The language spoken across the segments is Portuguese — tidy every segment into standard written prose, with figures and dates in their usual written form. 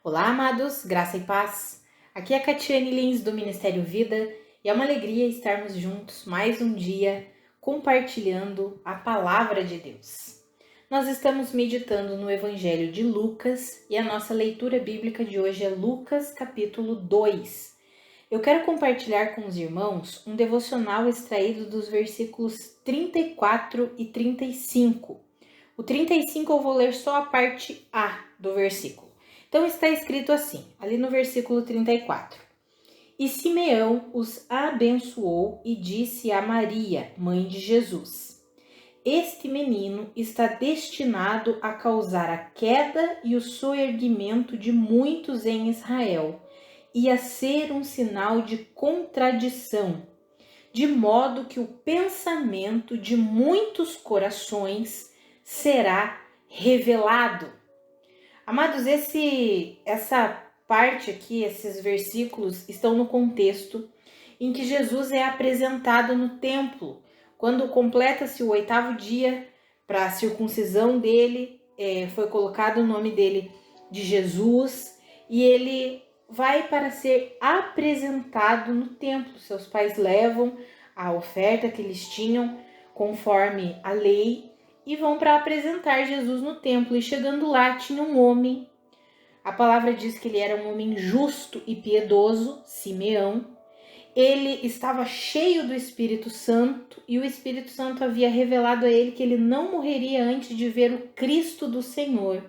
Olá, amados, graça e paz. Aqui é a Catiane Lins do Ministério Vida e é uma alegria estarmos juntos mais um dia compartilhando a palavra de Deus. Nós estamos meditando no Evangelho de Lucas e a nossa leitura bíblica de hoje é Lucas capítulo 2. Eu quero compartilhar com os irmãos um devocional extraído dos versículos 34 e 35. O 35 eu vou ler só a parte A do versículo. Então está escrito assim, ali no versículo 34. E Simeão os abençoou e disse a Maria, mãe de Jesus: Este menino está destinado a causar a queda e o soerguimento de muitos em Israel, e a ser um sinal de contradição, de modo que o pensamento de muitos corações será revelado. Amados, essa parte aqui, esses versículos estão no contexto em que Jesus é apresentado no templo, quando completa-se o 8º dia para a circuncisão dele, foi colocado o nome dele de Jesus e ele vai para ser apresentado no templo. Seus pais levam a oferta que eles tinham conforme a lei e vão para apresentar Jesus no templo. E chegando lá, tinha um homem. A palavra diz que ele era um homem justo e piedoso, Simeão. Ele estava cheio do Espírito Santo e o Espírito Santo havia revelado a ele que ele não morreria antes de ver o Cristo do Senhor.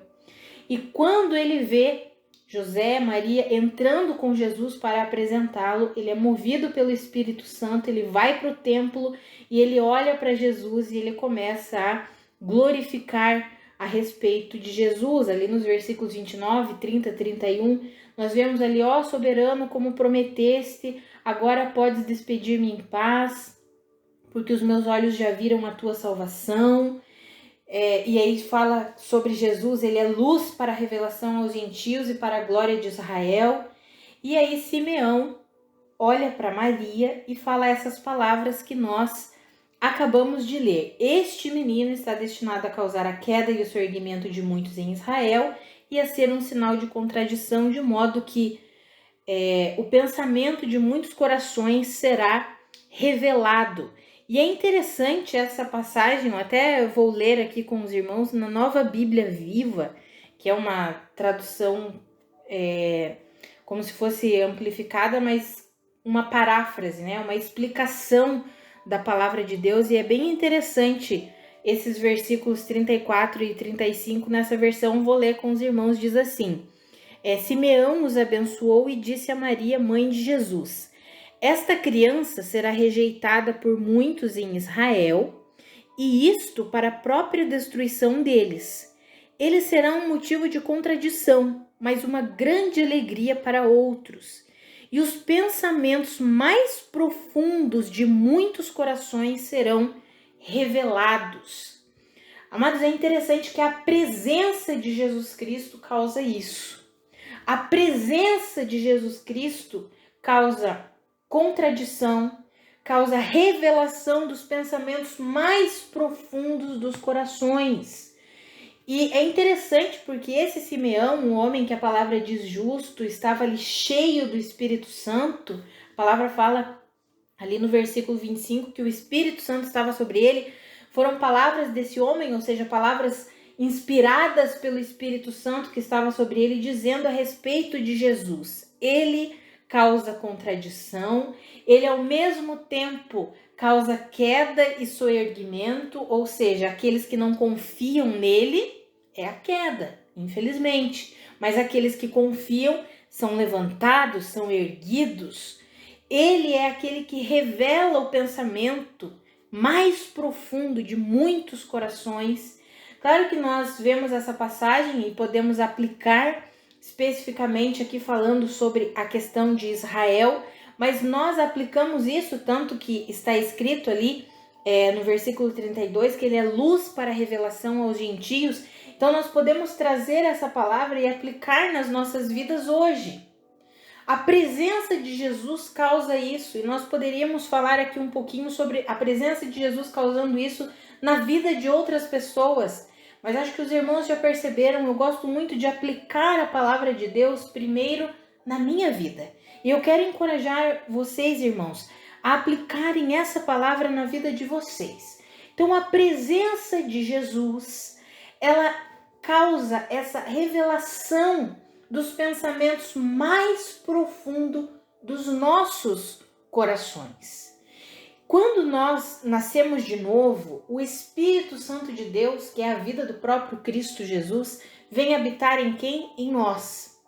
E quando ele vê José, Maria entrando com Jesus para apresentá-lo, ele é movido pelo Espírito Santo, ele vai para o templo e ele olha para Jesus e ele começa a glorificar a respeito de Jesus. Ali nos versículos 29, 30, 31, nós vemos ali: ó soberano, como prometeste, agora podes despedir-me em paz, porque os meus olhos já viram a tua salvação. E aí fala sobre Jesus, ele é luz para a revelação aos gentios e para a glória de Israel. E aí Simeão olha para Maria e fala essas palavras que nós acabamos de ler: Este menino está destinado a causar a queda e o soerguimento de muitos em Israel e a ser um sinal de contradição, de modo que o pensamento de muitos corações será revelado. E é interessante essa passagem, eu até vou ler aqui com os irmãos na Nova Bíblia Viva, que é uma tradução como se fosse amplificada, mas uma paráfrase, né? Uma explicação da palavra de Deus, e é bem interessante esses versículos 34 e 35 nessa versão. Vou ler com os irmãos, diz assim: Simeão os abençoou e disse a Maria, mãe de Jesus: Esta criança será rejeitada por muitos em Israel, e isto para a própria destruição deles. Eles serão um motivo de contradição, mas uma grande alegria para outros. E os pensamentos mais profundos de muitos corações serão revelados. Amados, é interessante que a presença de Jesus Cristo causa isso. A presença de Jesus Cristo causa contradição, causa revelação dos pensamentos mais profundos dos corações. E é interessante porque esse Simeão, um homem que a palavra diz justo, estava ali cheio do Espírito Santo. A palavra fala ali no versículo 25 que o Espírito Santo estava sobre ele. Foram palavras desse homem, ou seja, palavras inspiradas pelo Espírito Santo que estava sobre ele, dizendo a respeito de Jesus: ele causa contradição, ele ao mesmo tempo causa queda e soerguimento, ou seja, aqueles que não confiam nele é a queda, infelizmente, mas aqueles que confiam são levantados, são erguidos. Ele é aquele que revela o pensamento mais profundo de muitos corações. Claro que nós vemos essa passagem e podemos aplicar especificamente aqui falando sobre a questão de Israel, mas nós aplicamos isso tanto que está escrito ali no versículo 32 que ele é luz para a revelação aos gentios. Então nós podemos trazer essa palavra e aplicar nas nossas vidas hoje. A presença de Jesus causa isso, e nós poderíamos falar aqui um pouquinho sobre a presença de Jesus causando isso na vida de outras pessoas. mas acho que os irmãos já perceberam, eu gosto muito de aplicar a palavra de Deus primeiro na minha vida. E eu quero encorajar vocês, irmãos, a aplicarem essa palavra na vida de vocês. Então, a presença de Jesus, ela causa essa revelação dos pensamentos mais profundos dos nossos corações. Quando nós nascemos de novo, o Espírito Santo de Deus, que é a vida do próprio Cristo Jesus, vem habitar em quem? Em nós.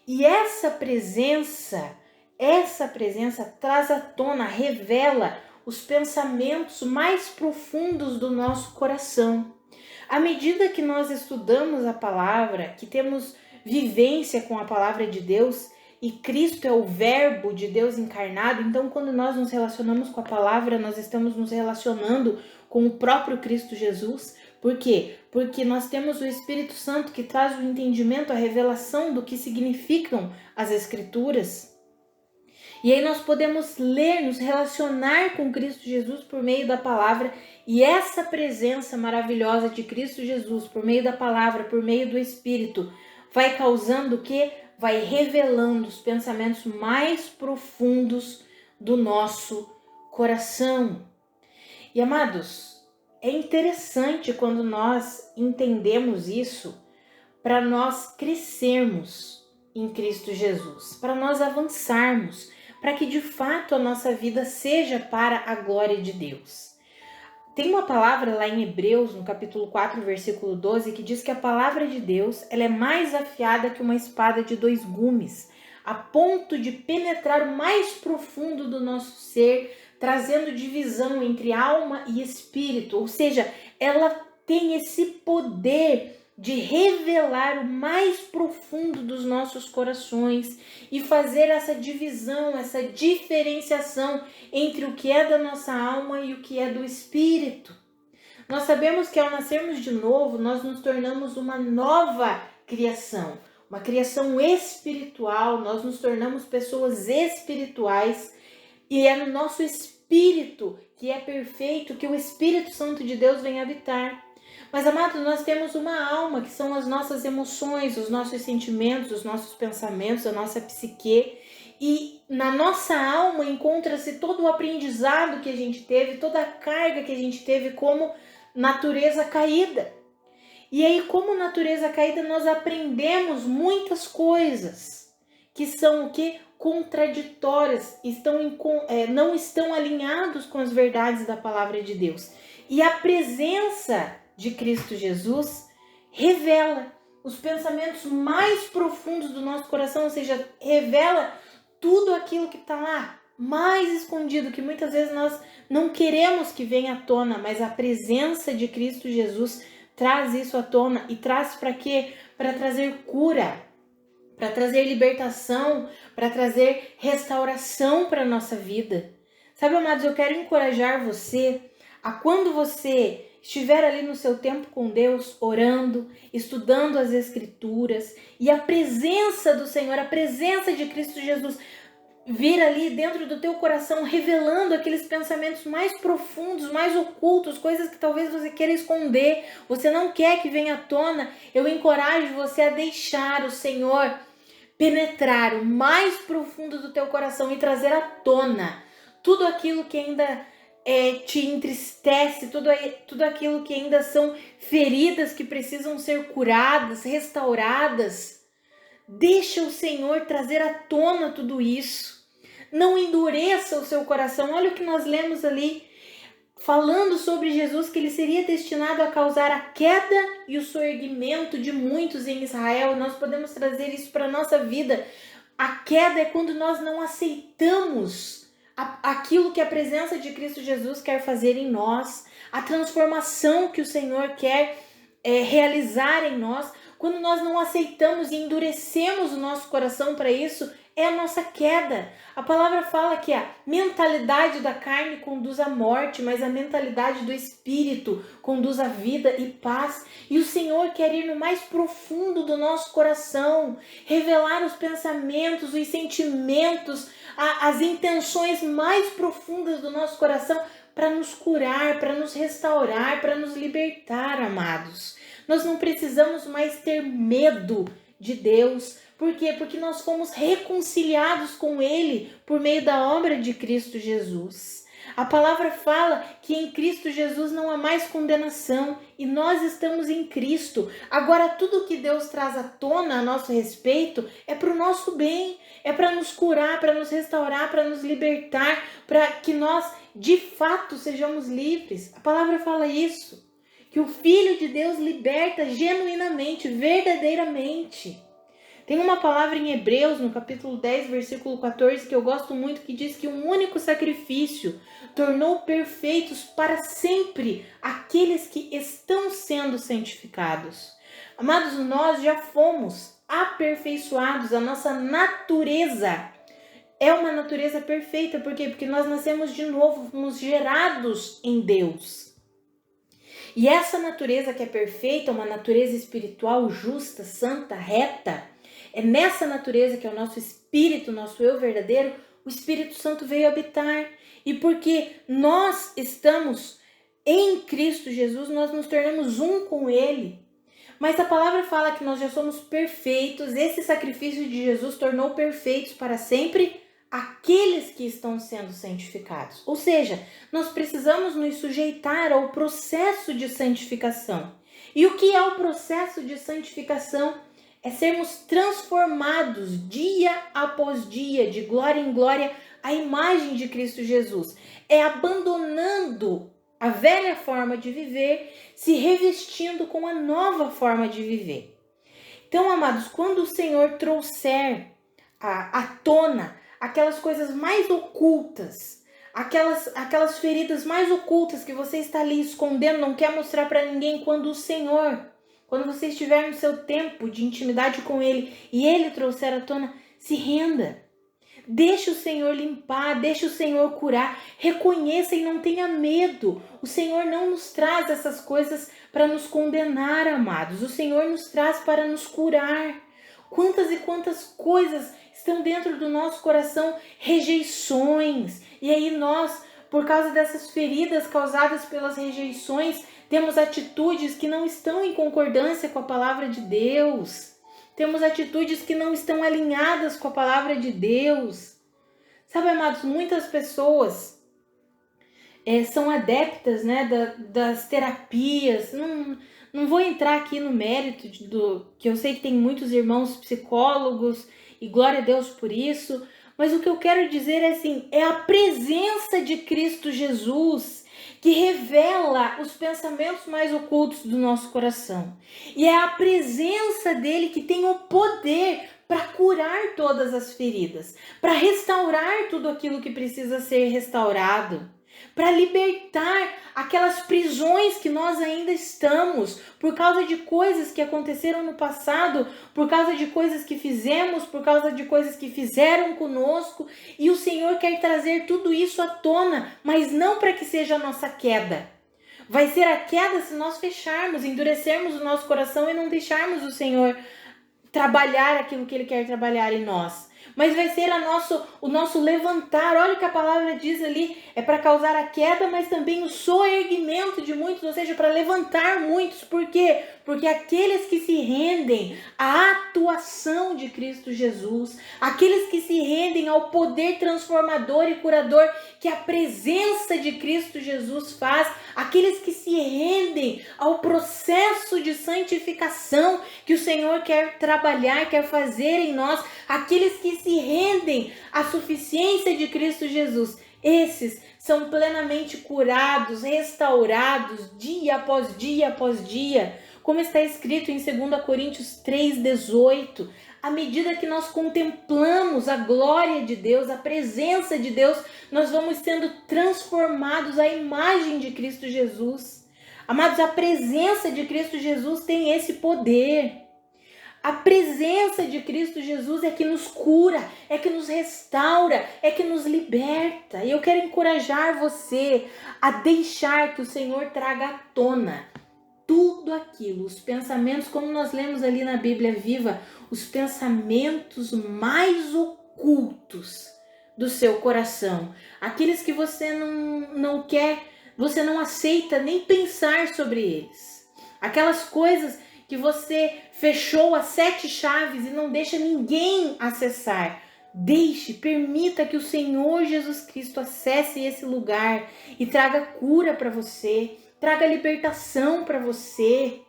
E essa presença traz à tona, revela os pensamentos mais profundos do nosso coração. À medida que nós estudamos a palavra, que temos vivência com a palavra de Deus, e Cristo é o verbo de Deus encarnado, então quando nós nos relacionamos com a palavra, nós estamos nos relacionando com o próprio Cristo Jesus. Por quê? Porque nós temos o Espírito Santo que traz o entendimento, a revelação do que significam as Escrituras. E aí nós podemos ler, nos relacionar com Cristo Jesus por meio da palavra, e essa presença maravilhosa de Cristo Jesus por meio da palavra, por meio do Espírito, vai causando o quê? Vai revelando os pensamentos mais profundos do nosso coração. E amados, é interessante quando nós entendemos isso, para nós crescermos em Cristo Jesus, para nós avançarmos, para que de fato a nossa vida seja para a glória de Deus. Tem uma palavra lá em Hebreus, no capítulo 4, versículo 12, que diz que a palavra de Deus ela é mais afiada que uma espada de 2 gumes, a ponto de penetrar o mais profundo do nosso ser, trazendo divisão entre alma e espírito. Ou seja, ela tem esse poder de revelar o mais profundo dos nossos corações e fazer essa divisão, essa diferenciação entre o que é da nossa alma e o que é do espírito. Nós sabemos que ao nascermos de novo, nós nos tornamos uma nova criação, uma criação espiritual, nós nos tornamos pessoas espirituais e é no nosso espírito que é perfeito que o Espírito Santo de Deus vem habitar. Mas, amados, nós temos uma alma, que são as nossas emoções, os nossos sentimentos, os nossos pensamentos, a nossa psique. E na nossa alma encontra-se todo o aprendizado que a gente teve, toda a carga que a gente teve como natureza caída. E aí, como natureza caída, nós aprendemos muitas coisas que são o quê? Contraditórias, não estão alinhados com as verdades da palavra de Deus. E a presença de Cristo Jesus revela os pensamentos mais profundos do nosso coração, ou seja, revela tudo aquilo que está lá mais escondido, que muitas vezes nós não queremos que venha à tona, mas a presença de Cristo Jesus traz isso à tona. E traz para quê? Para trazer cura, para trazer libertação, para trazer restauração para a nossa vida. Sabe, amados, eu quero encorajar você a quando você estiver ali no seu tempo com Deus, orando, estudando as Escrituras, e a presença do Senhor, a presença de Cristo Jesus vir ali dentro do teu coração, revelando aqueles pensamentos mais profundos, mais ocultos, coisas que talvez você queira esconder, você não quer que venha à tona, eu encorajo você a deixar o Senhor penetrar o mais profundo do teu coração e trazer à tona tudo aquilo que ainda te entristece, tudo aquilo que ainda são feridas que precisam ser curadas, restauradas. Deixa o Senhor trazer à tona tudo isso. Não endureça o seu coração. Olha o que nós lemos ali, falando sobre Jesus, que ele seria destinado a causar a queda e o soerguimento de muitos em Israel. Nós podemos trazer isso para a nossa vida. A queda é quando nós não aceitamos aquilo que a presença de Cristo Jesus quer fazer em nós, a transformação que o Senhor quer realizar em nós. Quando nós não aceitamos e endurecemos o nosso coração para isso, é a nossa queda. A palavra fala que a mentalidade da carne conduz à morte, mas a mentalidade do Espírito conduz à vida e paz. E o Senhor quer ir no mais profundo do nosso coração, revelar os pensamentos, os sentimentos, as intenções mais profundas do nosso coração para nos curar, para nos restaurar, para nos libertar, amados. Nós não precisamos mais ter medo de Deus. Por quê? Porque nós fomos reconciliados com Ele por meio da obra de Cristo Jesus. A palavra fala que em Cristo Jesus não há mais condenação e nós estamos em Cristo. Agora, tudo que Deus traz à tona a nosso respeito é para o nosso bem, é para nos curar, para nos restaurar, para nos libertar, para que nós de fato sejamos livres. A palavra fala isso, que o Filho de Deus liberta genuinamente, verdadeiramente. Tem uma palavra em Hebreus, no capítulo 10, versículo 14, que eu gosto muito, que diz que um único sacrifício tornou perfeitos para sempre aqueles que estão sendo santificados. Amados, nós já fomos aperfeiçoados, a nossa natureza é uma natureza perfeita. Por quê? Porque nós nascemos de novo, fomos gerados em Deus. E essa natureza que é perfeita, uma natureza espiritual justa, santa, reta, é nessa natureza que é o nosso espírito, nosso eu verdadeiro, o Espírito Santo veio habitar. E porque nós estamos em Cristo Jesus, nós nos tornamos um com Ele. Mas a palavra fala que nós já somos perfeitos. Esse sacrifício de Jesus tornou perfeitos para sempre aqueles que estão sendo santificados. Ou seja, nós precisamos nos sujeitar ao processo de santificação. E o que é o processo de santificação? É sermos transformados dia após dia, de glória em glória, à imagem de Cristo Jesus. É abandonando a velha forma de viver, se revestindo com a nova forma de viver. Então, amados, quando o Senhor trouxer à tona aquelas coisas mais ocultas, aquelas feridas mais ocultas que você está ali escondendo, não quer mostrar para ninguém, quando você estiver no seu tempo de intimidade com Ele e Ele trouxer à tona, se renda. Deixe o Senhor limpar, deixe o Senhor curar, reconheça e não tenha medo. O Senhor não nos traz essas coisas para nos condenar, amados. O Senhor nos traz para nos curar. Quantas e quantas coisas estão dentro do nosso coração, rejeições. E aí nós, por causa dessas feridas causadas pelas rejeições, temos atitudes que não estão em concordância com a palavra de Deus. Temos atitudes que não estão alinhadas com a palavra de Deus. Sabe, amados, muitas pessoas são adeptas, né, das terapias. Não vou entrar aqui no mérito que eu sei que tem muitos irmãos psicólogos e glória a Deus por isso. Mas o que eu quero dizer é assim, é a presença de Cristo Jesus que revela os pensamentos mais ocultos do nosso coração. E é a presença dele que tem o poder para curar todas as feridas, para restaurar tudo aquilo que precisa ser restaurado, para libertar aquelas prisões que nós ainda estamos, por causa de coisas que aconteceram no passado, por causa de coisas que fizemos, por causa de coisas que fizeram conosco, e o Senhor quer trazer tudo isso à tona, mas não para que seja a nossa queda. Vai ser a queda se nós fecharmos, endurecermos o nosso coração e não deixarmos o Senhor trabalhar aquilo que Ele quer trabalhar em nós. Mas vai ser o nosso levantar. Olha o que a palavra diz ali, é para causar a queda, mas também o soerguimento de muitos, ou seja, para levantar muitos. Por quê? Porque aqueles que se rendem à atuação de Cristo Jesus, aqueles que se rendem ao poder transformador e curador que a presença de Cristo Jesus faz, aqueles que se rendem ao processo de santificação que o Senhor quer trabalhar, quer fazer em nós, aqueles que se rendem à suficiência de Cristo Jesus, esses são plenamente curados, restaurados, dia após dia após dia. Como está escrito em 2 Coríntios 3,18, à medida que nós contemplamos a glória de Deus, a presença de Deus, nós vamos sendo transformados à imagem de Cristo Jesus. Amados, a presença de Cristo Jesus tem esse poder. A presença de Cristo Jesus é que nos cura, é que nos restaura, é que nos liberta. E eu quero encorajar você a deixar que o Senhor traga à tona tudo aquilo, os pensamentos, como nós lemos ali na Bíblia Viva, os pensamentos mais ocultos do seu coração, aqueles que você não quer, você não aceita nem pensar sobre eles, aquelas coisas que você fechou as 7 chaves e não deixa ninguém acessar. Permita que o Senhor Jesus Cristo acesse esse lugar e traga cura para você, traga libertação para você.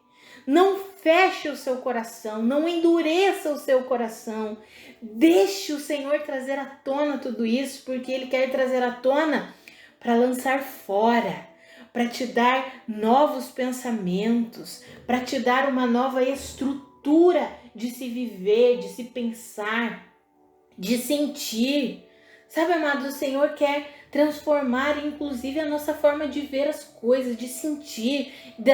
Não feche o seu coração, não endureça o seu coração. Deixe o Senhor trazer à tona tudo isso, porque Ele quer trazer à tona para lançar fora, para te dar novos pensamentos, para te dar uma nova estrutura de se viver, de se pensar, de sentir. Sabe, amados, o Senhor quer transformar inclusive a nossa forma de ver as coisas, de sentir,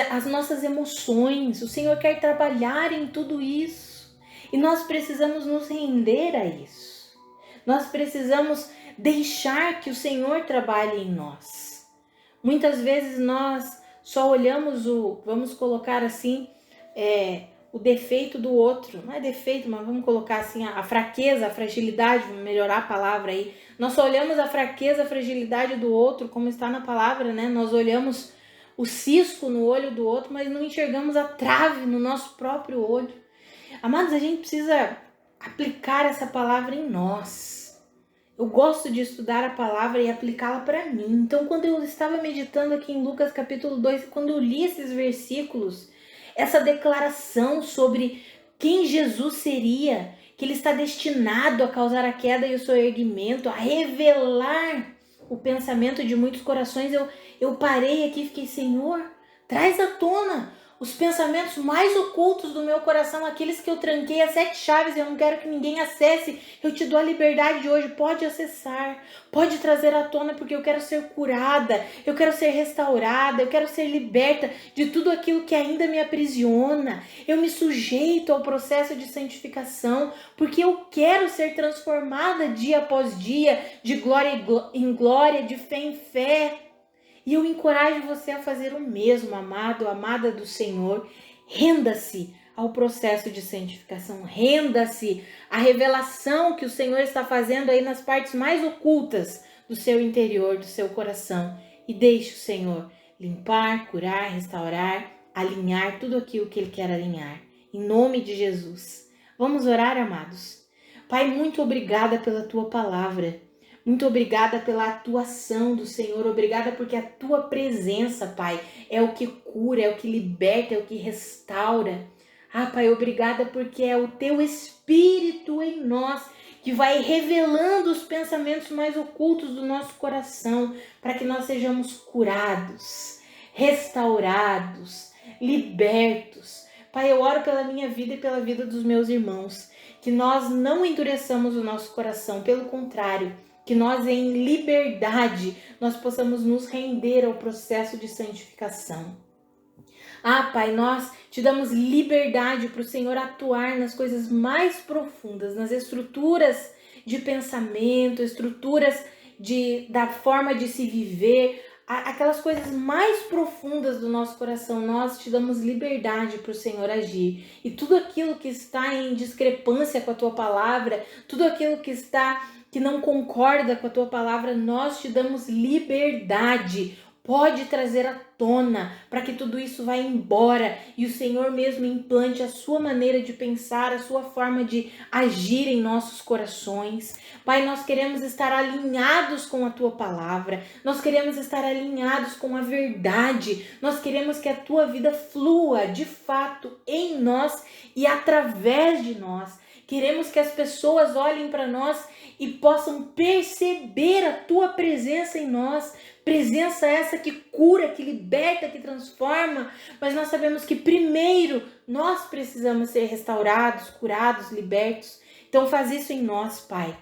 as nossas emoções. O Senhor quer trabalhar em tudo isso. E nós precisamos nos render a isso. Nós precisamos deixar que o Senhor trabalhe em nós. Muitas vezes nós só olhamos vamos colocar assim, o defeito do outro. Não é defeito, mas vamos colocar assim, a fraqueza, a fragilidade, vamos melhorar a palavra aí. Nós só olhamos a fraqueza, a fragilidade do outro, como está na palavra, né? Nós olhamos o cisco no olho do outro, mas não enxergamos a trave no nosso próprio olho. Amados, a gente precisa aplicar essa palavra em nós. Eu gosto de estudar a palavra e aplicá-la para mim. Então, quando eu estava meditando aqui em Lucas capítulo 2, quando eu li esses versículos, essa declaração sobre quem Jesus seria, que Ele está destinado a causar a queda e o seu erguimento, a revelar o pensamento de muitos corações, eu parei aqui e fiquei, Senhor, traz à tona os pensamentos mais ocultos do meu coração, aqueles que eu tranquei as 7 chaves e eu não quero que ninguém acesse. Eu te dou a liberdade de hoje, pode acessar, pode trazer à tona, porque eu quero ser curada, eu quero ser restaurada, eu quero ser liberta de tudo aquilo que ainda me aprisiona. Eu me sujeito ao processo de santificação, porque eu quero ser transformada dia após dia, de glória em glória, de fé em fé. E eu encorajo você a fazer o mesmo, amado, amada do Senhor. Renda-se ao processo de santificação. Renda-se à revelação que o Senhor está fazendo aí nas partes mais ocultas do seu interior, do seu coração. E deixe o Senhor limpar, curar, restaurar, alinhar tudo aquilo que Ele quer alinhar. Em nome de Jesus. Vamos orar, amados. Pai, muito obrigada pela Tua palavra. Muito obrigada pela atuação do Senhor, obrigada porque a Tua presença, Pai, é o que cura, é o que liberta, é o que restaura. Pai, obrigada porque é o Teu Espírito em nós que vai revelando os pensamentos mais ocultos do nosso coração para que nós sejamos curados, restaurados, libertos. Pai, eu oro pela minha vida e pela vida dos meus irmãos, que nós não endureçamos o nosso coração, pelo contrário, que nós em liberdade, nós possamos nos render ao processo de santificação. Pai, nós te damos liberdade para o Senhor atuar nas coisas mais profundas, nas estruturas de pensamento, estruturas da forma de se viver, aquelas coisas mais profundas do nosso coração. Nós te damos liberdade para o Senhor agir. E tudo aquilo que está em discrepância com a Tua palavra, tudo aquilo que não concorda com a Tua palavra, nós te damos liberdade. Pode trazer à tona para que tudo isso vá embora e o Senhor mesmo implante a sua maneira de pensar, a sua forma de agir em nossos corações. Pai, nós queremos estar alinhados com a Tua palavra, nós queremos estar alinhados com a verdade, nós queremos que a Tua vida flua de fato em nós e através de nós. Queremos que as pessoas olhem para nós e possam perceber a Tua presença em nós. Presença essa que cura, que liberta, que transforma. Mas nós sabemos que primeiro nós precisamos ser restaurados, curados, libertos. Então faz isso em nós, Pai.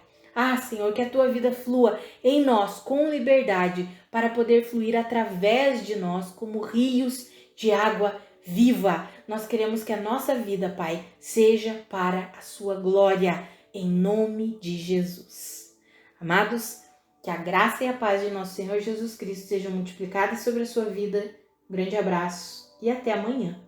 Senhor, que a Tua vida flua em nós com liberdade para poder fluir através de nós como rios de água viva. Nós queremos que a nossa vida, Pai, seja para a Sua glória, em nome de Jesus. Amados, que a graça e a paz de nosso Senhor Jesus Cristo sejam multiplicadas sobre a sua vida. Um grande abraço e até amanhã.